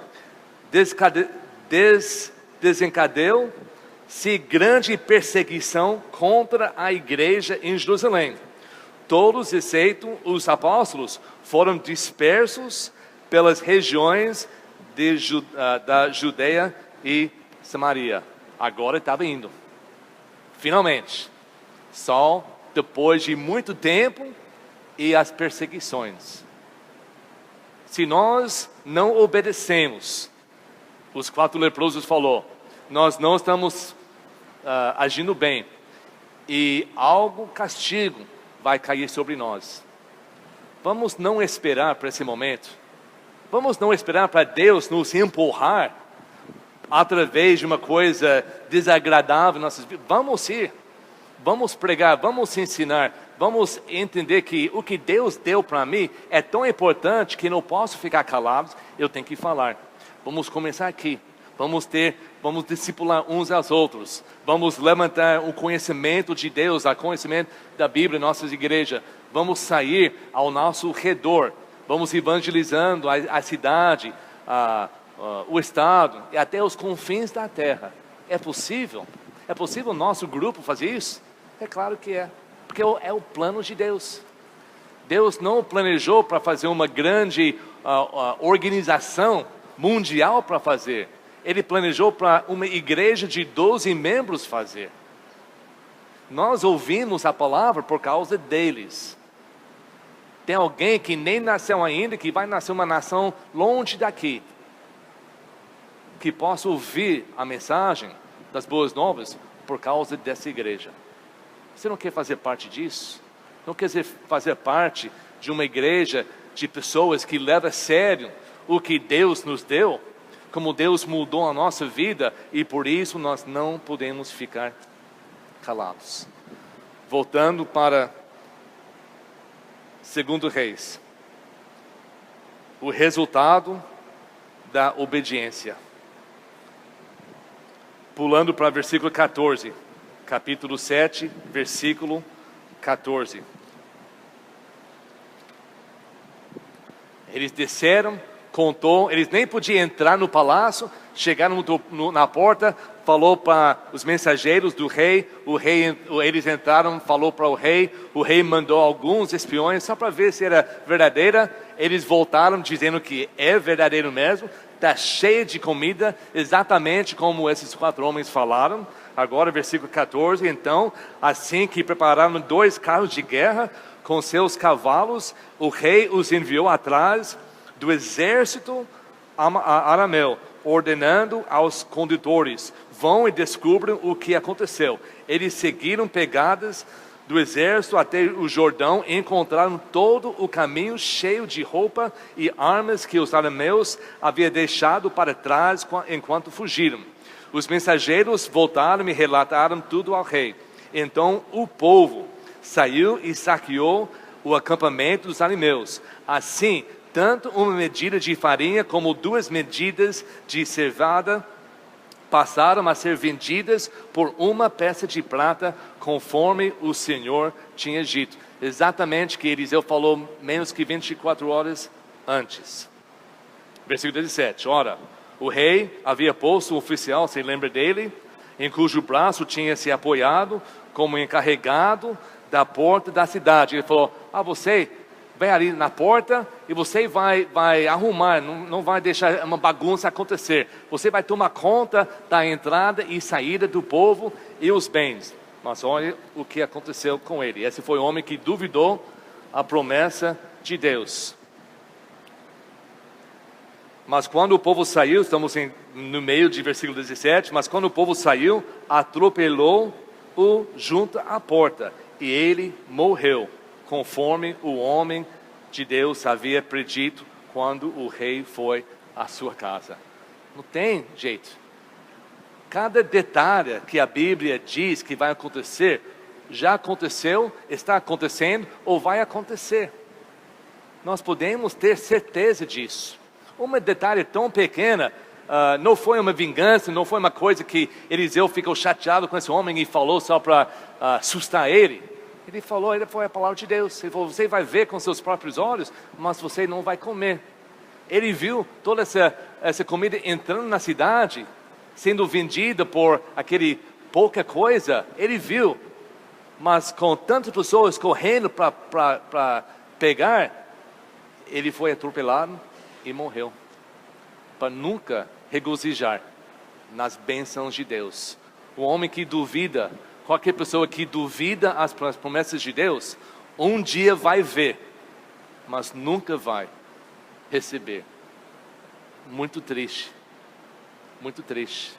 desencadeou-se grande perseguição contra a igreja em Jerusalém. Todos, exceto os apóstolos, foram dispersos pelas regiões da Judeia e Samaria. Agora estava indo. Finalmente. Só depois de muito tempo e as perseguições. Se nós não obedecemos, os 4 leprosos falou, nós não estamos agindo bem. E castigo vai cair sobre nós. Vamos não esperar para esse momento. Vamos não esperar para Deus nos empurrar através de uma coisa desagradável em nossas vidas. Vamos ir. Vamos pregar, vamos ensinar. Vamos entender que o que Deus deu para mim é tão importante que não posso ficar calado. Eu tenho que falar. Vamos começar aqui. Vamos discipular uns aos outros. Vamos levantar o conhecimento de Deus, o conhecimento da Bíblia em nossas igrejas. Vamos sair ao nosso redor. Vamos evangelizando a cidade, o estado e até os confins da terra. É possível? É possível o nosso grupo fazer isso? É claro que é. Porque é o plano de Deus. Deus não planejou para fazer uma grande organização mundial para fazer. Ele planejou para uma igreja de 12 membros fazer. Nós ouvimos a palavra por causa deles. Tem alguém que nem nasceu ainda, que vai nascer uma nação longe daqui, que possa ouvir a mensagem das boas novas por causa dessa igreja. Você não quer fazer parte disso? Não quer fazer parte de uma igreja de pessoas que levam a sério o que Deus nos deu? Como Deus mudou a nossa vida e por isso nós não podemos ficar calados. Voltando para 2 Reis. O resultado da obediência. Pulando para versículo 14. Capítulo 7, versículo 14. Eles desceram, contou, eles nem podiam entrar no palácio, chegaram na porta, falou para os mensageiros do rei, eles entraram, falou para o rei mandou alguns espiões só para ver se era verdadeira. Eles voltaram dizendo que é verdadeiro mesmo, está cheio de comida, exatamente como esses 4 homens falaram. Agora versículo 14, então, assim que prepararam 2 carros de guerra com seus cavalos, o rei os enviou atrás do exército arameu, ordenando aos condutores, vão e descubram o que aconteceu. Eles seguiram pegadas do exército até o Jordão e encontraram todo o caminho cheio de roupa e armas que os arameus haviam deixado para trás enquanto fugiram. Os mensageiros voltaram e relataram tudo ao rei. Então o povo saiu e saqueou o acampamento dos arameus. Assim, tanto uma medida de farinha como 2 medidas de cevada passaram a ser vendidas por 1 peça de prata, conforme o Senhor tinha dito. Exatamente que Eliseu falou menos que 24 horas antes. Versículo 17. Ora, o rei havia posto um oficial, se lembra dele, em cujo braço tinha se apoiado como encarregado da porta da cidade. Ele falou: você vem ali na porta e você vai arrumar, não vai deixar uma bagunça acontecer. Você vai tomar conta da entrada e saída do povo e os bens. Mas olha o que aconteceu com ele. Esse foi o homem que duvidou a promessa de Deus. Mas quando o povo saiu, estamos no meio de versículo 17, mas quando o povo saiu, atropelou-o junto à porta, e ele morreu, conforme o homem de Deus havia predito quando o rei foi à sua casa. Não tem jeito. Cada detalhe que a Bíblia diz que vai acontecer, já aconteceu, está acontecendo ou vai acontecer. Nós podemos ter certeza disso. Um detalhe tão pequeno, não foi uma vingança, não foi uma coisa que Eliseu ficou chateado com esse homem e falou só para assustar ele. Ele falou, ele foi a palavra de Deus. Ele falou: você vai ver com seus próprios olhos, mas você não vai comer. Ele viu toda essa comida entrando na cidade, sendo vendida por aquele pouca coisa. Ele viu, mas com tantas pessoas correndo para pegar, ele foi atropelado e morreu, para nunca regozijar nas bênçãos de Deus. O homem que duvida, qualquer pessoa que duvida as promessas de Deus, um dia vai ver, mas nunca vai receber. Muito triste, muito triste.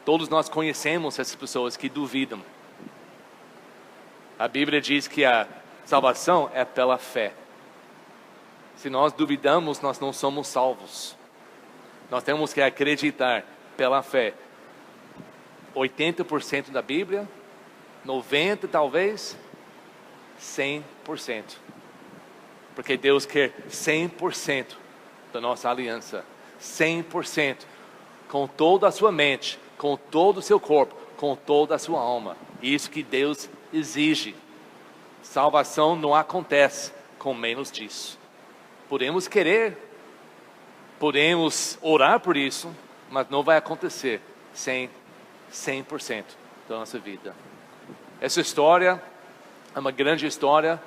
Todos nós conhecemos essas pessoas que duvidam. A Bíblia diz que a salvação é pela fé. Se nós duvidamos, nós não somos salvos. Nós temos que acreditar pela fé. 80% da Bíblia, 90% talvez, 100%. Porque Deus quer 100% da nossa aliança. 100%. Com toda a sua mente, com todo o seu corpo, com toda a sua alma. Isso que Deus exige. Salvação não acontece com menos disso. Podemos querer, podemos orar por isso, mas não vai acontecer sem 100% da nossa vida. Essa história é uma grande história,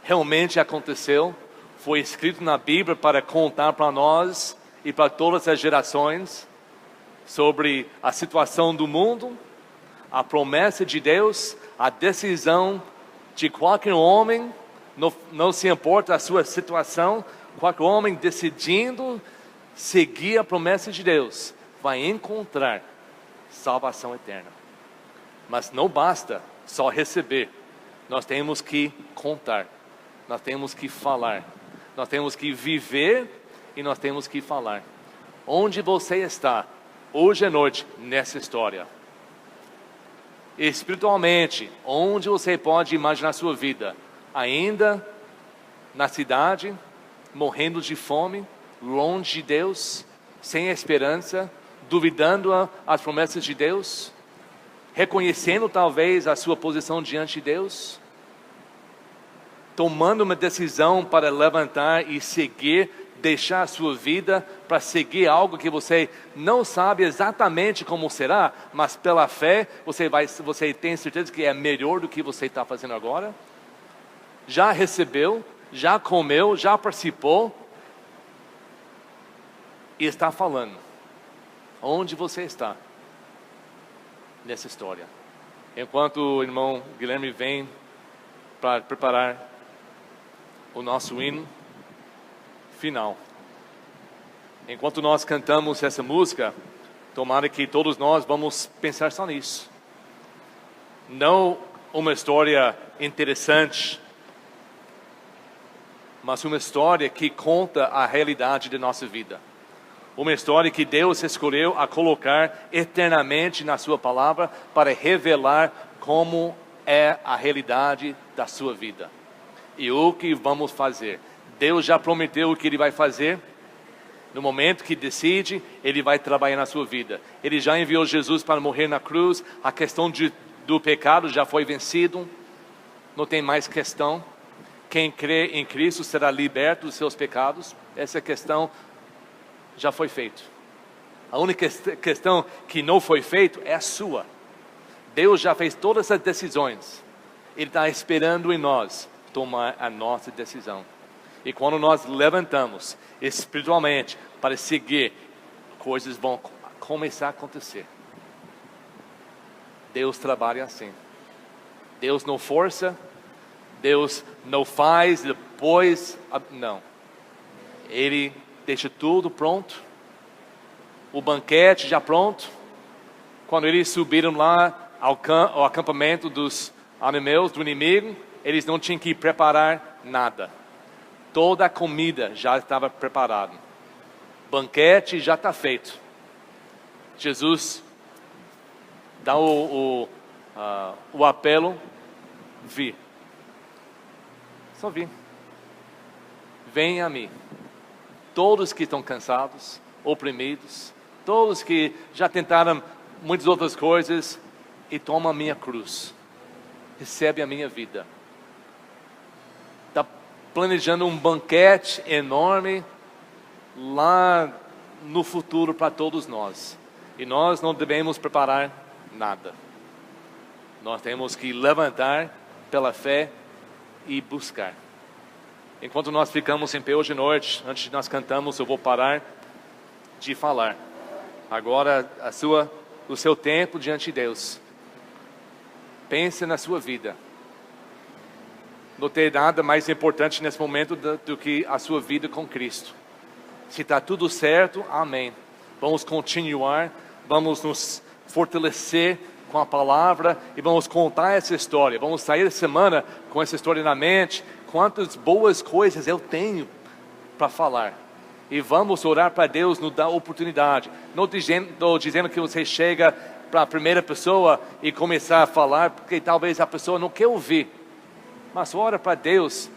realmente aconteceu, foi escrito na Bíblia para contar para nós e para todas as gerações sobre a situação do mundo, a promessa de Deus, a decisão de qualquer homem. Não se importa a sua situação, qualquer homem decidindo seguir a promessa de Deus, vai encontrar salvação eterna. Mas não basta só receber, nós temos que contar, nós temos que falar, nós temos que viver e nós temos que falar. Onde você está, hoje à noite, nessa história? Espiritualmente, onde você pode imaginar a sua vida? Ainda na cidade, morrendo de fome, longe de Deus, sem esperança, duvidando as promessas de Deus, reconhecendo talvez a sua posição diante de Deus, tomando uma decisão para levantar e seguir, deixar a sua vida para seguir algo que você não sabe exatamente como será, mas pela fé você tem certeza que é melhor do que você está fazendo agora? Já recebeu, já comeu, já participou e está falando. Onde você está nessa história? Enquanto o irmão Guilherme vem para preparar o nosso hino final, enquanto nós cantamos essa música, tomara que todos nós vamos pensar só nisso. Não uma história interessante, mas uma história que conta a realidade da nossa vida. Uma história que Deus escolheu a colocar eternamente na sua palavra para revelar como é a realidade da sua vida. E o que vamos fazer? Deus já prometeu o que Ele vai fazer. No momento que decide, Ele vai trabalhar na sua vida. Ele já enviou Jesus para morrer na cruz. A questão do pecado já foi vencido. Não tem mais questão. Quem crê em Cristo será liberto dos seus pecados. Essa questão já foi feita. A única questão que não foi feito é a sua. Deus já fez todas as decisões. Ele está esperando em nós tomar a nossa decisão. E quando nós levantamos espiritualmente para seguir, coisas vão começar a acontecer. Deus trabalha assim. Deus não força, Deus não faz depois, não. Ele deixa tudo pronto, o banquete já pronto. Quando eles subiram lá ao acampamento dos animais do inimigo, eles não tinham que preparar nada. Toda a comida já estava preparada. O banquete já está feito. Jesus dá o apelo, vi. Só vi. Venha a mim. Todos que estão cansados, oprimidos, todos que já tentaram muitas outras coisas, e toma a minha cruz. Recebe a minha vida. Está planejando um banquete enorme lá no futuro para todos nós. E nós não devemos preparar nada. Nós temos que levantar pela fé e buscar. Enquanto nós ficamos em pé hoje à noite, antes de nós cantamos, eu vou parar de falar. Agora, o seu tempo diante de Deus. Pense na sua vida. Não tem nada mais importante nesse momento do que a sua vida com Cristo. Se está tudo certo, amém. Vamos continuar, vamos nos fortalecer com a palavra e vamos contar essa história. Vamos sair da semana com essa história na mente. Quantas boas coisas eu tenho para falar. E vamos orar para Deus nos dar oportunidade. Não dizendo que você chega para a primeira pessoa e começar a falar, porque talvez a pessoa não quer ouvir. Mas ora para Deus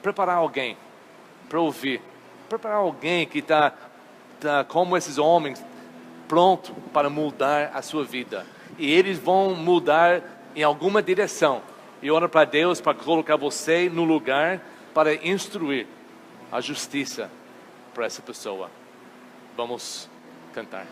preparar alguém para ouvir. Preparar alguém que está como esses homens, pronto para mudar a sua vida. E eles vão mudar em alguma direção. E ora para Deus para colocar você no lugar para instruir a justiça para essa pessoa. Vamos cantar.